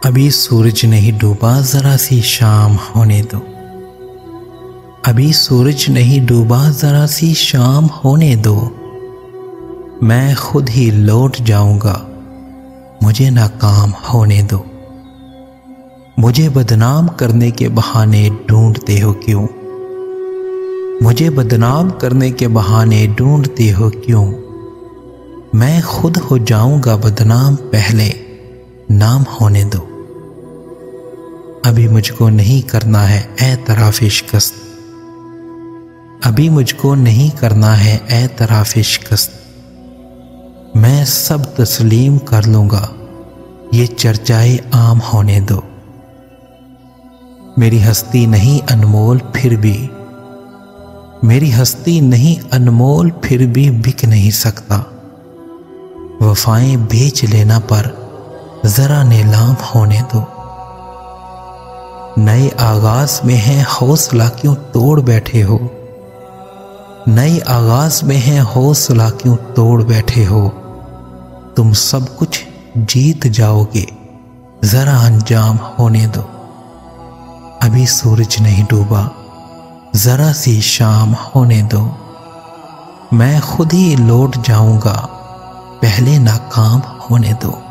अभी सूरज नहीं डूबा, जरा सी शाम होने दो। अभी सूरज नहीं डूबा, जरा सी शाम होने दो। मैं खुद ही लौट जाऊंगा, मुझे नाकाम होने दो। मुझे बदनाम करने के बहाने ढूंढते हो क्यों? मुझे बदनाम करने के बहाने ढूंढते हो क्यों? मैं खुद हो जाऊंगा बदनाम, पहले नाम होने दो। अभी मुझको नहीं करना है एतराफ़ शिकस्त। अभी मुझको नहीं करना है एतराफ़ शिकस्त। मैं सब तस्लीम कर लूंगा, ये चर्चाए आम होने दो। मेरी हस्ती नहीं अनमोल फिर भी, मेरी हस्ती नहीं अनमोल फिर भी बिक नहीं सकता। वफाएं बेच लेना पर जरा नीलाम होने दो। नए आगाज में है हौसला क्यों तोड़ बैठे हो? नए आगाज में है हौसला क्यों तोड़ बैठे हो? तुम सब कुछ जीत जाओगे, जरा अंजाम होने दो। अभी सूरज नहीं डूबा, जरा सी शाम होने दो। मैं खुद ही लौट जाऊंगा, पहले नाकाम होने दो।